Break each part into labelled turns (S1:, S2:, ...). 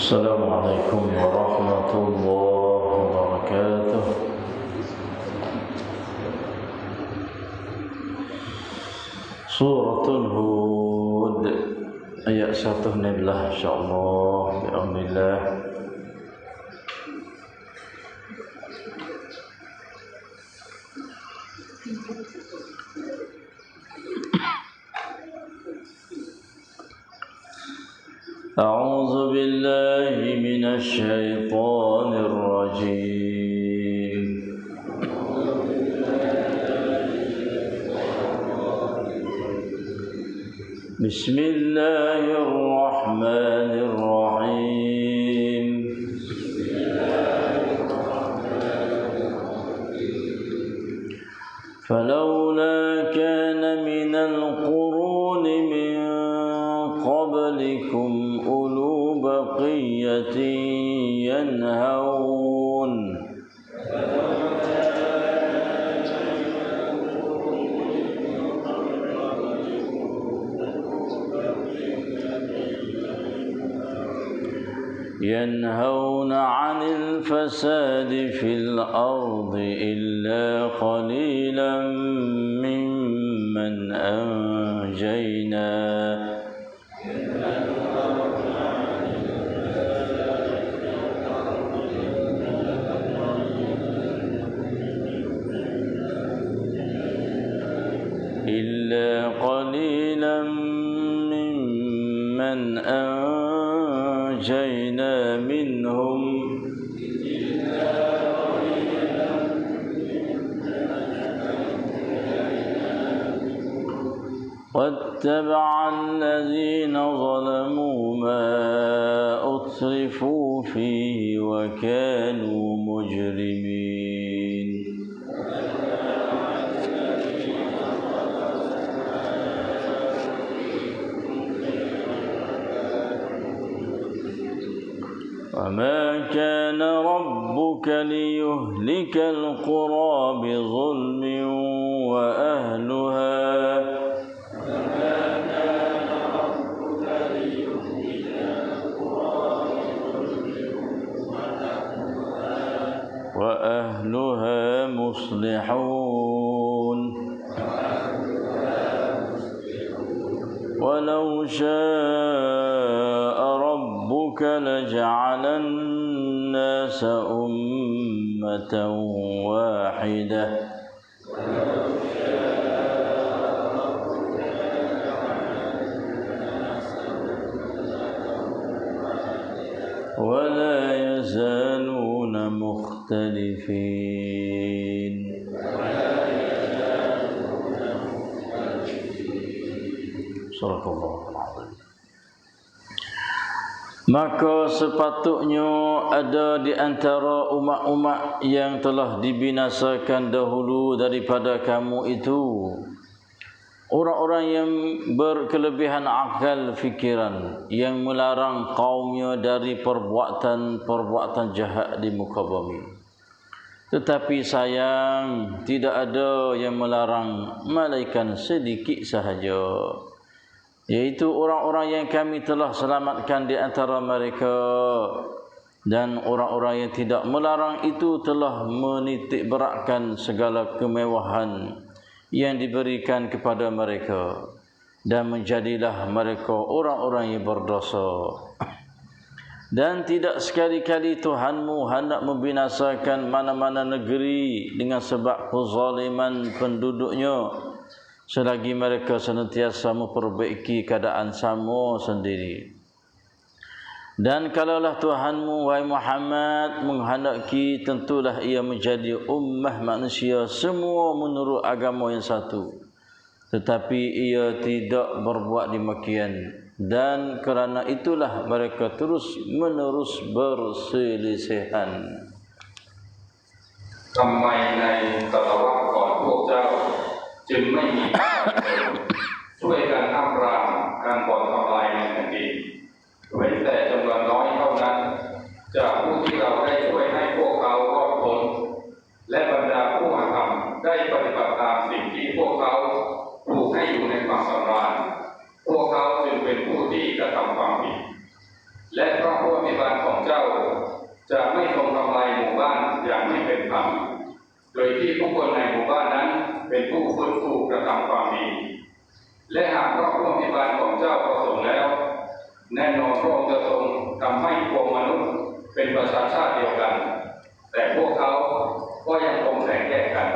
S1: السلام عليكم ورحمة الله وبركاته. Suratul Hud ayat 1 nilah insyaallah bi'aunillah. أعوذ بالله من الشيطان الرجيم. بسم الله الرحمن الرحيم. فلولا كان من القرون من قبلكم أولو بقية ينهون عن الفساد في الأرض إلا قليلا ممن أنجينا منهم واتبع الذين ظلموا ما أترفوا فيه وكانوا مجرمين. وما كان ربك ليهلك القرى بظلم وأهلها مصلحون ولو شاء ربك لجعل الناس أمة واحدة ولا يزالون مختلفين. Surah Allah. Maka sepatutnya ada di antara umat-umat yang telah dibinasakan dahulu daripada kamu itu orang-orang yang berkelebihan akal fikiran, yang melarang kaumnya dari perbuatan-perbuatan jahat di muka bumi. Tetapi sayang, tidak ada yang melarang melainkan sedikit sahaja, yaitu orang-orang yang kami telah selamatkan di antara mereka, dan orang-orang yang tidak melarang itu telah menitik beratkan segala kemewahan yang diberikan kepada mereka, dan menjadilah mereka orang-orang yang berdosa. Dan tidak sekali-kali Tuhanmu hendak membinasakan mana-mana negeri dengan sebab kezaliman penduduknya, selagi mereka senantiasa memperbaiki keadaan sama sendiri. Dan kalaulah Tuhanmu, wahai Muhammad, menghendaki, tentulah ia menjadi ummah manusia semua menurut agama yang satu. Tetapi ia tidak berbuat demikian, dan kerana itulah mereka terus-menerus berselisihan.
S2: ทำไมในศตวรรษก่อนพวกเจ้าจึงไม่มีช่วยกันห้ามปรามการบ่อนทำลายในแผ่นดินเว้นแต่จำนวนน้อยเท่านั้นจากผู้ที่เราได้ช่วยให้พวกเขารอดพ้นและบรรดาผู้อาธรรมได้ปฏิบัติตามสิ่งที่พวกเขาถูกให้อยู่ในความสำราญพวกเขาจึงเป็นผู้ที่กระทำความผิดและเพราะผู้ปฏิบัติ ที่ผู้คนในหมู่บ้านนั้นเป็นผู้ฟื้นฟูกระทำความดีและหากพระผู้อภิบาลของเจ้าประสงค์แล้วแน่นอนพระองค์จะทรงทำให้พวกมนุษย์เป็นประชาชาติเดียวกันแต่พวกเขาก็ยังคงแตกแยกกัน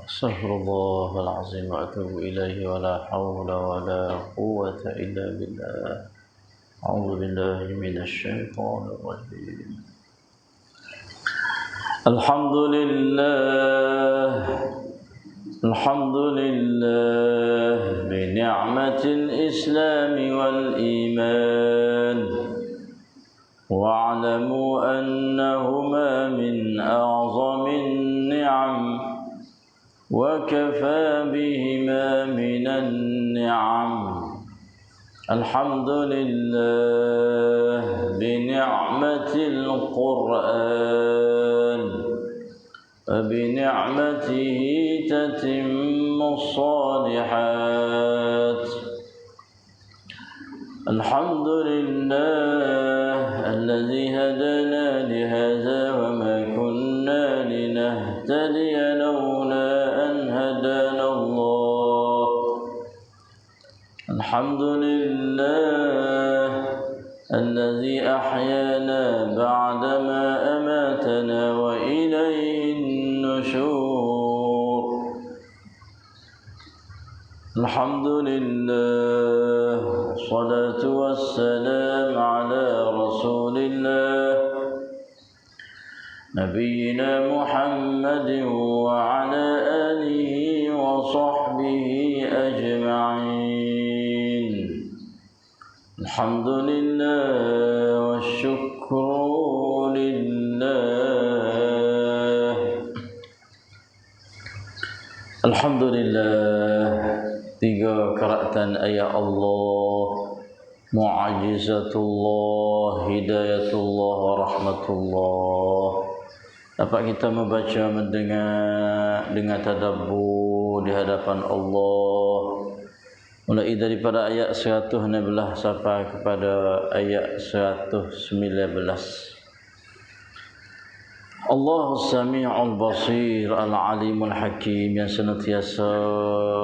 S1: Astaghfirullahal azim wa atubu ilaihi wa la hawla wa la quwwata illa billah. A'udzu billahi minasy syaithanir rajim. Alhamdulillah bi ni'matil islam wal iman. Wa'lamu annahuma min a'zamin ni'am wa kafa bihima minan ni'am. Alhamdulillah bi ni'matil Qur'an wa bi ni'matihi tatimmus salihat. Alhamdulillah alladzi hadana li hadza wa ma kunna linahtadiya lawla an hadana Allah. Alhamdulillah alladzi ahyana ba'da ma amatana wa ilayhi an-nushur. Alhamdulillah wassalatu wassalam ala rasulillah Nabiyyina Muhammadin wa ala alihi wa sahbihi ajma'in. Alhamdulillah wa syukru lillah. Alhamdulillah. Tiga keratan ayat Allah, mu'ajizatullah, hidayatullah, rahmatullah. Dapat kita membaca, mendengar dengan tadabbur di hadapan Allah. Mulai daripada ayat 116 sampai kepada ayat 119. Allahu Sami'ul Basir Al-Alimul Hakim, yang senantiasa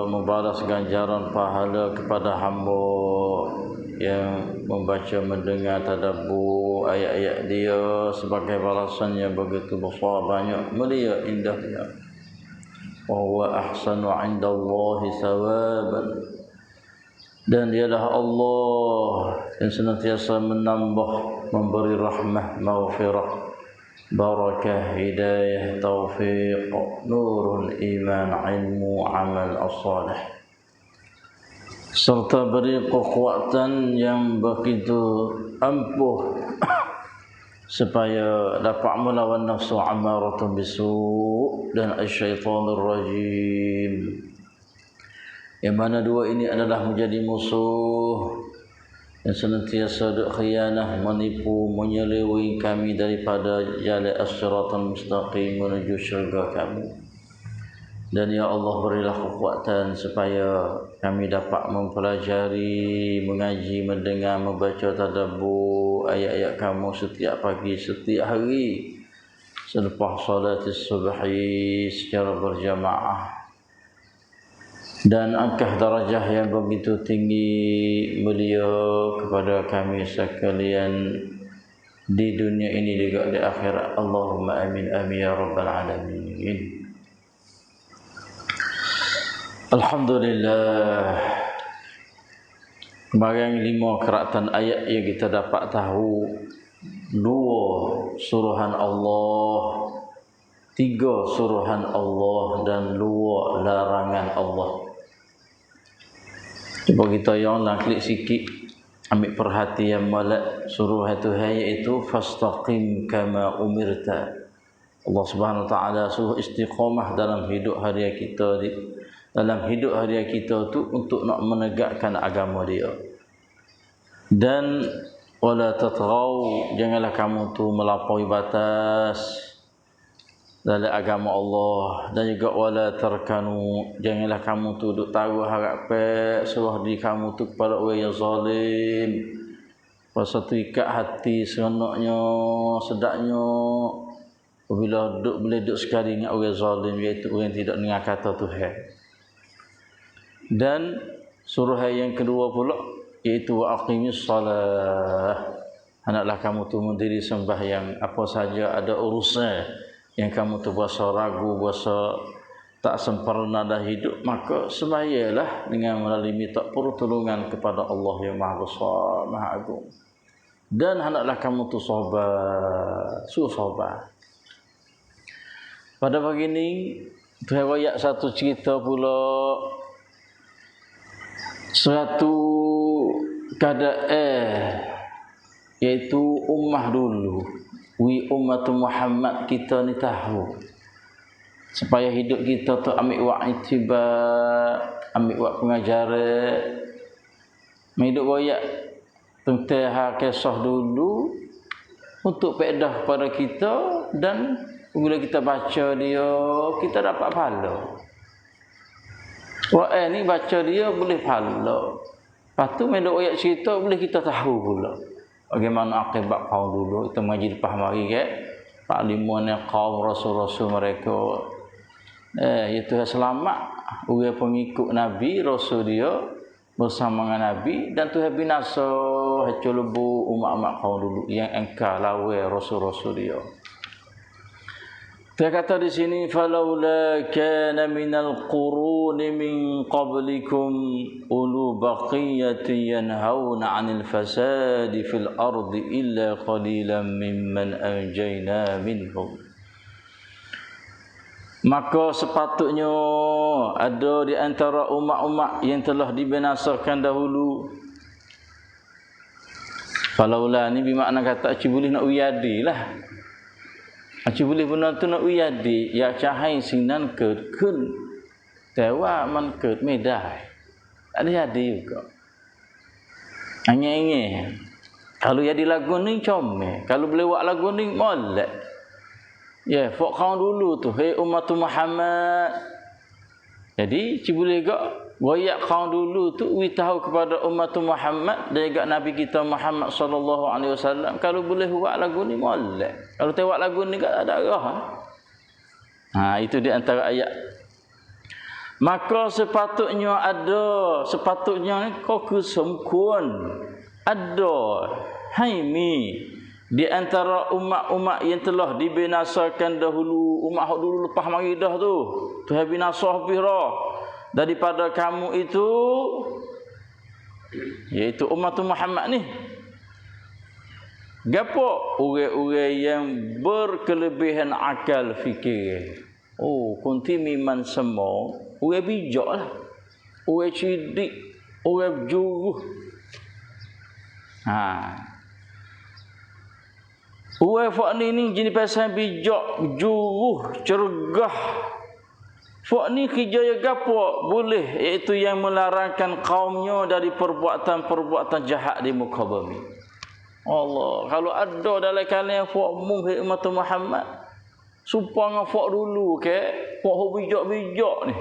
S1: membalas ganjaran pahala kepada hamba yang membaca, mendengar, tadabbur ayat-ayat dia sebagai balasan yang begitu besar, banyak, mulia, indahnya. Wa huwa ahsanu 'indallahi thawaban, dan dialah Allah yang senantiasa menambah, memberi rahmah, maghfirah, barakah, hidayah, taufiq, nurul iman, ilmu, amal as-salih, serta beri kekuatan yang begitu ampuh supaya dapat melawan nafsu ammaratun bisu' dan asyaitanur rajim, yang mana dua ini adalah menjadi musuh yang senantiasa khianah, menipu, menyeleweng kami daripada jalan as-siratal mustaqim menuju syurga kami. Dan ya Allah, berilah kekuatan supaya kami dapat mempelajari, mengaji, mendengar, membaca, tadabbur ayat-ayat kamu setiap pagi, setiap hari selepas salat subhi secara berjamaah, dan angkah darajah yang begitu tinggi mulia kepada kami sekalian di dunia ini juga di akhirat. Allahumma amin amin ya rabbal alamin. Alhamdulillah. Kemarin 5 keratan ayat yang kita dapat tahu, 2 suruhan Allah, 3 suruhan Allah, dan 2 larangan Allah. Cuba kita yang nak klik sikit, ambil perhatian malak suruh Tuhan, iaitu fastaqim kama umirta. Allah Subhanahu wa taala suruh istiqamah dalam hidup harian kita, dalam hidup harian kita tu untuk nak menegakkan agama dia. Dan wala tatghaw, janganlah kamu tu melampaui batas dalam agama Allah. Dan juga wala tarkanu, janganlah kamu tu duk taruh harap suruh diri kamu tu kepada orang yang zalim. Pasal tu ikat hati seronoknya, sedapnya Apabila boleh duduk sekali dengan orang zalim, iaitu orang yang tidak dengar kata Tuhan. Dan suruhan yang kedua pula iaitu wa aqimis salah. Hendaklah kamu tu mendiri sembahyang, apa saja ada urusan yang kamu tu berasa ragu, berasa tak sempurna dah hidup, maka sembahyanglah dengan melalui minta pertolongan kepada Allah yang Maha Besar, Maha Agung. Dan hendaklah kamu tu sabar, sabar. Pada pagi ini Tuhan royak satu cerita pula, satu keadaan iaitu ummah dulu. Ummah Muhammad kita ni tahu supaya hidup kita tu ambil wak itibar, ambil wak pengajaran, hidup royak tentang kisah dulu untuk faedah kepada kita, dan bila kita baca dia kita dapat pahala. Quran ni baca dia boleh pahala. Lepas tu hidup royak cerita boleh kita tahu pula bagaimana akibat kaum dulu. Kita mengaji lepas mari ke Pak 5 kaum rasul-rasul mereka. Itu selamat orang pengikut Nabi, rasul dia bersama dengan Nabi, dan Tuhan binasa hancur lebu umat-umat kaum dulu yang engkar lawan rasul-rasul dia. Dia kata di sini, falaula kana minal quruni min qablikum ulu baqiyatin yanhauna 'anil fasadi fil ardi illa qalilan mimman anjayna minhum. Maka sepatutnya ada di antara umat-umat yang telah dibinasakan dahulu. Falaula ni bermakna kata boleh nak uyadi lah. Boleh benar tu nak uyadi ya cahai sinan kun tewa man ket medai. Ada jadi juga. Hanya ingin kalau jadi lagu ni comel, kalau boleh buat lagu ni molek. Ya, fok kau dulu tu, hei umat Muhammad. Jadi, boleh gak goyak kau dulu tu tahu kepada umat Muhammad dan juga Nabi kita Muhammad sallallahu alaihi wasallam, kalau boleh buat lagu ni molek. Kalau tengok lagu ni tak ada arah. Itu di antara ayat. Maka sepatutnya kau kesempurn ada haimi di antara umat-umat yang telah dibinasakan dahulu. Umat dulu lepas mari dah tu Tuhan binasa pira daripada kamu itu, iaitu umat Muhammad ni. Gapo? Orang-orang yang berkelebihan akal fikir. Kunti miman semua orang bijak lah, orang cerdik, orang berjuruh. Orang fak ni jenis pasal bijak, juruh, cergah. Fak ni kerja yang gapo boleh, iaitu yang melarangkan kaumnya dari perbuatan-perbuatan jahat di muka bumi. Allah, kalau ada dalam kalian fak umat Muhammad, supaya fak dulu ke, fak bijak-bijak ni,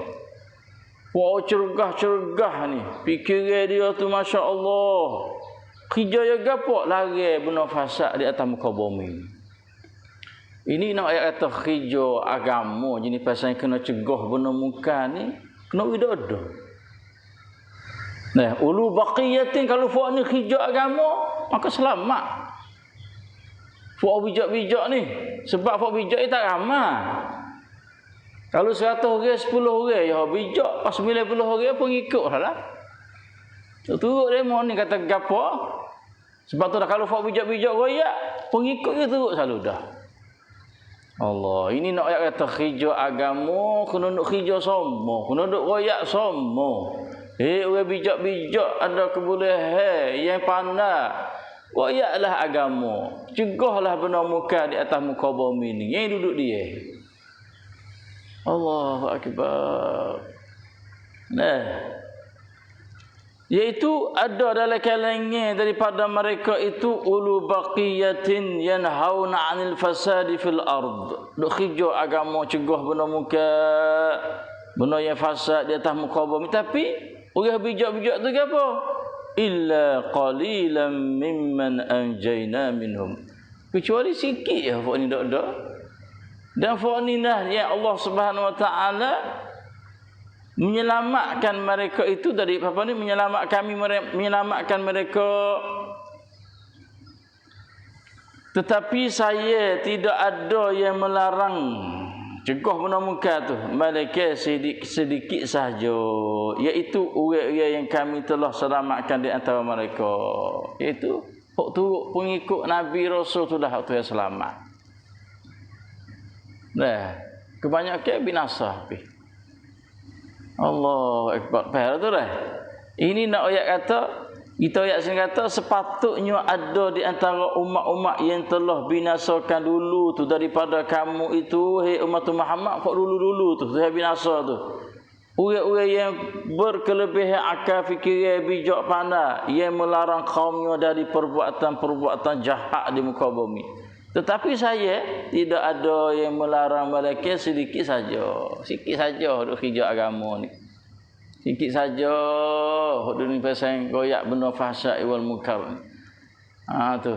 S1: fak cergah-cergah ni, fikiran dia tu Masya Allah. Kerja yang gapo lari benda fasad di atas muka bumi. Ini nak ayat kata kerja agama jenis pasal kena cegah benda muka ni, kena ada. Nah, ulu baqiyatin, kalau fak ni kerja agama maka selamat. Fak bijak-bijak ni, sebab fak bijak ni tak ramai. Kalau 100 orang 10 orang ya bijak, pas 90 orang pengikut lah. Turut demo ni kata gapo? Sebab tu dah kalau fak bijak-bijak royak, pengikut dia turut selalu dah. Allah, ini nak ayat kata kerja agama, kena nak kerja semua, kena nak royak semua. Orang bijak-bijak ada kebolehan yang pandai. Royaklah agama, cegahlah benda muka di atas muka bumi ni, yang duduk dia. Allahu akbar. Iaitu ada dalam kalangan daripada mereka itu ulu baqiyatin yanhauna 'anil fasadi fil ard. Duk kerja agama cegah benda muka, benda yang fasad di atas muka bumi, tapi orang bijak-bijak tu apa? Illa qalilan mimman anjayna minhum. Kecuali sikit je hak ni dak ada. Dan fa'ninah ya Allah Subhanahu wa taala menyelamatkan mereka itu dari apa ni, menyelamatkan mereka. Tetapi saya tidak ada yang melarang cegah benda munkar tu, melainkan sedikit sahaja, iaitu orang-orang yang kami telah selamatkan di antara mereka, iaitu hak turut pengikut Nabi Rasul tu dah tu yang selamat. Nah, kebanyakan binasa habis. Allah Akbar. Faham tu dah. Ini nak ayat kata, kita ayat sini kata sepatutnya ada di antara umat-umat yang telah binasakan dulu tu daripada kamu itu, hei umat Muhammad, kok dulu-dulu tu saya binasa tu. Orang-orang yang berkelebihan akal fikiran bijak pandai, yang melarang kaumnya dari perbuatan-perbuatan jahat di muka bumi. Tetapi saya tidak ada yang melarang mereka sedikit saja. Sikit saja duk hijau agama ni. Sikit saja hak dunia pasang goyak benda fahsyat wal munkar. Tu.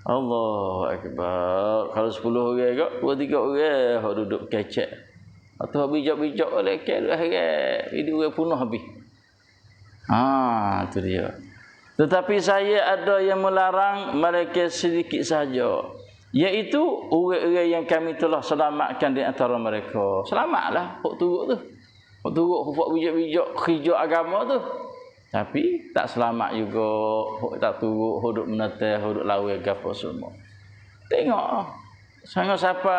S1: Allahu Akbar. Kalau 10 orang kok, 2-3 orang hak duduk kecek. Atau bijak-bijak oleh ke hari hidup orang punah habis. Tu dia. Tetapi saya ada yang melarang mereka sedikit saja, iaitu orang-orang yang kami telah selamatkan di antara mereka. Selamatlah hak turut tu. Hak turut hak bijak-bijak hijau agama tu. Tapi tak selamat juga hak tak turut, hak duk menatah, hak duk lawan gapo semua. Tengok sangat siapa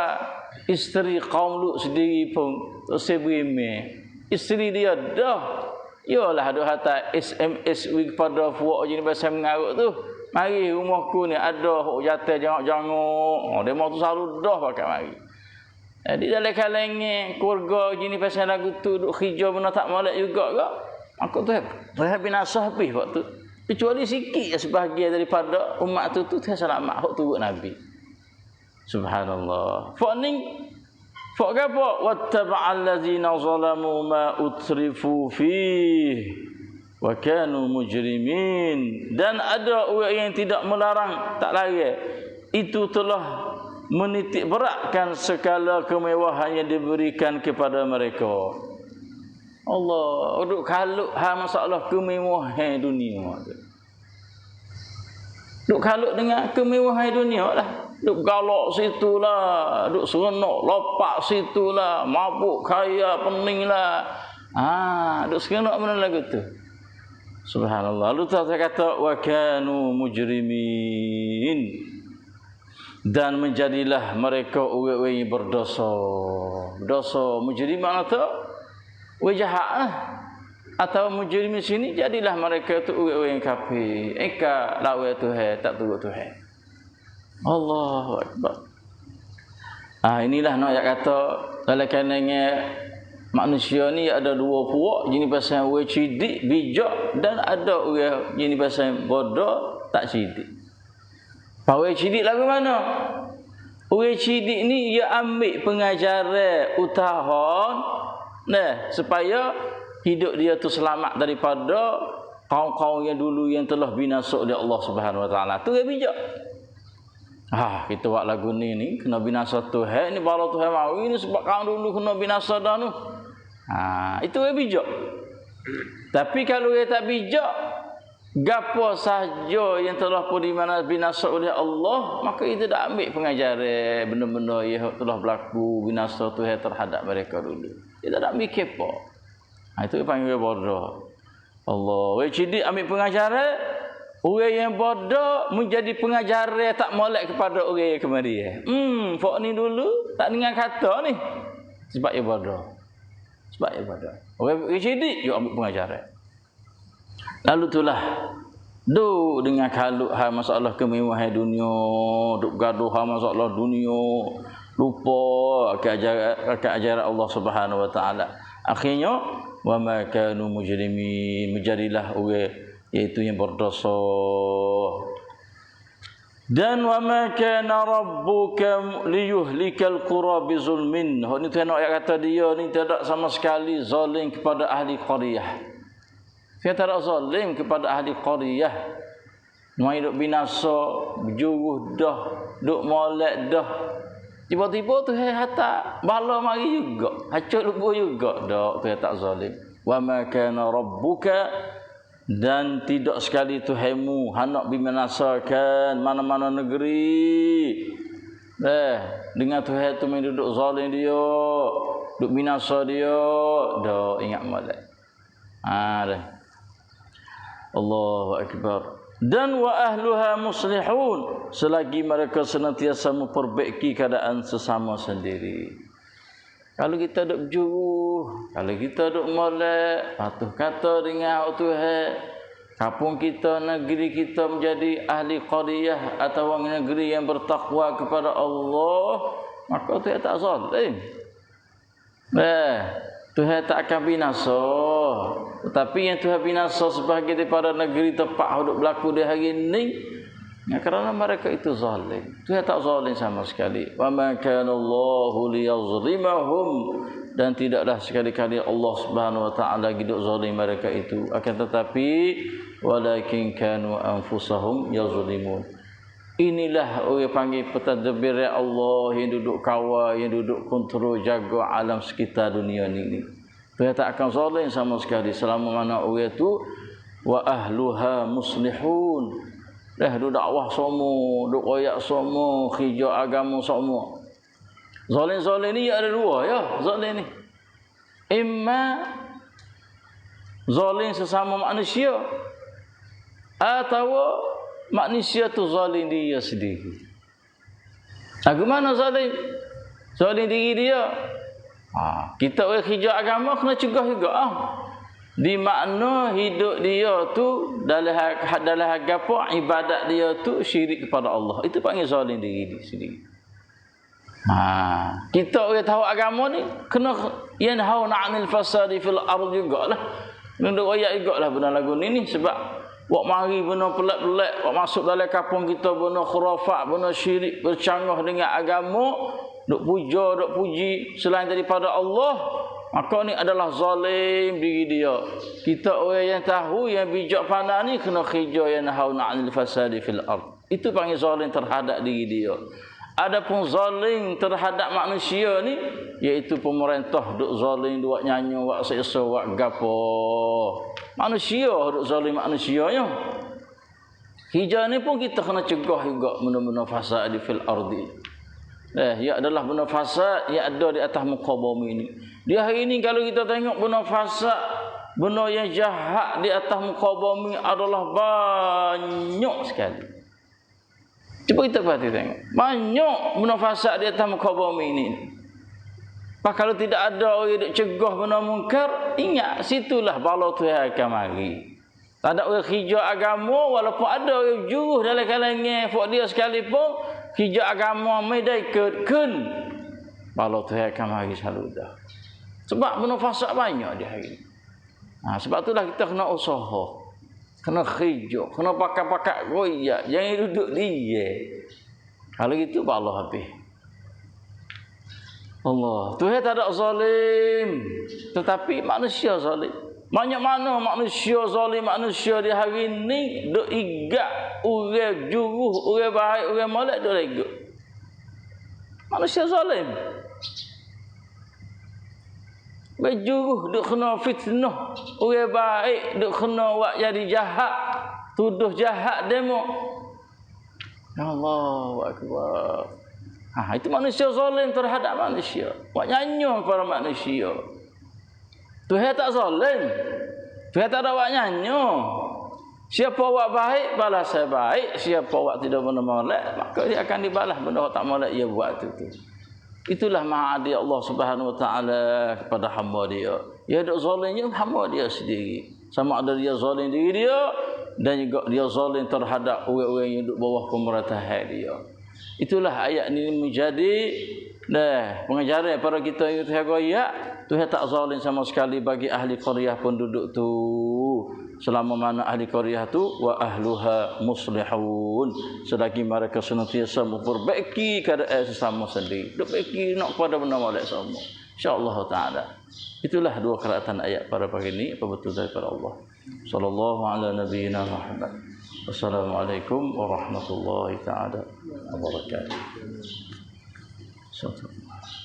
S1: isteri kaum Lut sendiri pun sebrimeh. Isteri dia dah yalah duk hantar SMS kepada puak jenis bahasa mengarut tu. Mari rumahku ni ada hok jatuh jangok-jangok. Demo tu selalu dah pakai mari. Di dalam kalangan keluarga jenis bahasa lagu tu duk hijau benda tak molek juga kak. Aku tu rehat binasa habis waktu. Kecuali sikit sebahagian daripada umat tu dia selamat hok turut Nabi. Subhanallah. Fak apa? Wattaba'al ladzina zalamu ma utrifu fih wa kanu mujrimin. Dan ada orang yang tidak melarang, tak larang, itu telah menitik beratkan segala kemewahan yang diberikan kepada mereka. Allah, duk kalut masalah kemewahan dunia. Duk kalut dengan kemewahan dunia lah. Duk galak situlah, duk seronok lopak situlah, mabuk kaya peninglah. Duk seronok benda lagu tu. Subhanallah. Lalu saya kata wa kanu mujrimin. Dan menjadilah mereka orang-orang yang berdosa. Dosa mujrim mana tu? Orang jahat lah. Atau mujrim sini jadilah mereka tu orang-orang yang kafir. Eka lawan Tuhan, tak turut Tuhan. Allahu Akbar. Inilah nak ayat kata dalam kalangan manusia ni ada dua puak, jenis pasal orang cidik bijak dan ada orang jenis pasal bodoh tak cidik. Orang cidik lagu mana? Orang cidik ni dia ambil pengajaran utahan supaya hidup dia tu selamat daripada kaum-kaum yang dulu yang telah binasa oleh Allah Subhanahu wa taala. Tu dia bijak. Kita buat lagu ni kena binasa Tuhan, ni bala Tuhan mau ini sebab kaum dulu kena binasa dah tu. Itu dia bijak. Tapi kalau dia tak bijak, gapo sahaja yang telah pun binasa oleh Allah, maka itu dah ambil pengajaran benda-benda yang telah berlaku binasa Tuhan terhadap mereka dulu. Dia tak ambil kepo. Itu dipanggil bodoh. Allah, orang cidik ambil pengajaran, orang yang bodoh menjadi pengajaran tak molek kepada orang yang kemari. Fok ni dulu tak dengar kata ni. Sebab dia bodoh. Orang cidik dia ambil pengajaran. Lalu itulah duk dengan kalut masalah kemewahan dunia, duk gaduh masalah dunia, lupa ke ajaran Allah Subhanahu wa taala. Akhirnya wa ma kanu mujrimin, menjadilah orang iaitu yang berdosa. Dan wa ma kana rabbuka liyuhlikal qura bizulmin. Ni tu nak ayat kata dia ni tidak sama sekali zalim kepada ahli qaryah. Dia tak zalim kepada ahli qaryah. Mai duk binasa, berjuruh dah, duk molek dah. Tiba-tiba tu hatta bala mari juga, hancur lubuh juga. Dak, tu tak zalim. Wa ma kana rabbuka, dan tidak sekali Tuhanmu hendak binasakan mana-mana negeri. Dengan Tuhan tu main duduk zalim dia, duduk binasa dia. Dak, ingat molek. Dah. Allahu akbar. Dan wa ahluha muslihun, selagi mereka senantiasa memperbaiki keadaan sesama sendiri. Kalau kita duk berjuru, kalau kita duk molek, patuh kata dengan Tuhan, kampung kita, negeri kita menjadi ahli qaryah atau negeri yang bertakwa kepada Allah, maka Tuhan tak zalim. Tuhan tak akan binasa. Tetapi yang Tuhan binasa sebahagian daripada negeri tempat hidup berlaku di hari ini, kerana mereka itu zalim. Tuhan tak zalim sama sekali. Wa ma kana Allahu liyazlimahum, dan tidaklah sekali-kali Allah Subhanahu wa taala hidup zalim mereka itu. Akan tetapi walakin kanu anfusahum yazlimun. Inilah orang panggil pentadbir Allah yang duduk kawal, yang duduk kontrol, jaga alam sekitar dunia ini. Dia tak akan zalim sama sekali selama mana orang itu wa ahluha muslihun. Dah duduk dakwah semua, duduk royak semua, hijau agama semua. Zalim-zalim ni ada dua ya, zalim ni. Imma zalim sesama manusia, atau manusia tu zalim dia sendiri. Bagaimana zalim? Zalim diri dia. Kita orang hijau agama kena cegah juga. Di makna hidup dia tu dalam apa ibadat dia tu syirik kepada Allah. Itu panggil zalim diri dia sendiri. Kita orang tahu agama ni kena yanhauna 'anil fasadi fil ardh jugalah. Nunduk ayat jugalah benar lagu ni sebab wak mari benda pelik-pelik, wak masuk dalam kampung kita benda khurafat, benda syirik, bercanggah dengan agama, duk puja, duk puji selain daripada Allah, maka ni adalah zalim diri dia. Kita orang yang tahu, yang bijak pandai ni kena hijau yang hauna 'anil fasadi fil ard. Itu panggil zalim terhadap diri dia. Adapun zalim terhadap manusia ni, iaitu pemerintah duk zalim, duk nyanyi, wak seksa, wak gapo. Manusia duk zalim manusianya. Hijau ni pun kita kena cegah juga benda-benda fasad di fil ardi. Ia adalah benda fasad yang ada di atas muka bumi ini. Di hari ini kalau kita tengok benda fasad, benda yang jahat di atas muka bumi adalah banyak sekali. Cuba kita perhati tengok. Banyak benda fasad di atas muka bumi ini. Pak kalau tidak ada orang yang cegah benda mungkar, ingat situlah bala Tuhan akan mari. Tak ada orang hijau agama, walaupun ada orang juruh dalam kalangan fok dia sekalipun, hijau agama medai ikutkan, bala Tuhan akan mari selalu dah. Sebab benda fasad banyak di hari ini. Sebab itulah kita kena usaha, kena hijau, kena pakai-pakai royak, jangan duduk dia. Kalau gitu bala habis. Allah, Tuhan tak ada zalim, tetapi manusia zalim. Banyak mana manusia zalim, manusia di hari ini duk igak orang juruh, orang baik, orang molek duk legak. Manusia zalim. Orang juruh duk kena fitnah, orang baik duk kena buat jadi jahat, tuduh jahat demo. Ya Allah, akbar. Itu manusia zalim terhadap manusia. Buat nyanyi para manusia. Tuhan tak zalim. Tuhan tak ada buat nyanyi. Siapa buat baik, balas saya baik. Siapa buat tidak benda molek, maka dia akan dibalas benda tak molek ia buat itu. Itulah ma'adi Allah Subhanahu wa taala kepada hamba dia. Dia ada zalimnya hamba dia sendiri. Sama ada dia zalim diri dia dan juga dia zalim terhadap orang-orang yang duduk bawah pemerintahan dia. Itulah ayat ini menjadi pengajaran para kita yang tergoyak. Tuhan tak zalim sama sekali bagi ahli qaryah penduduk tu, selama mana ahli qaryah tu wa ahluha muslihun, selagi mereka senantiasa memperbaiki keadaan sesama sendiri, perbaiki nak pada benda molek semua, insyaallah taala. Itulah dua keratan ayat pada pagi ini, apa betul daripada Allah. Sallallahu ala nabiyyina Muhammad. Wassalamualaikum warahmatullahi taala wabarakatuh. Astagfirullah.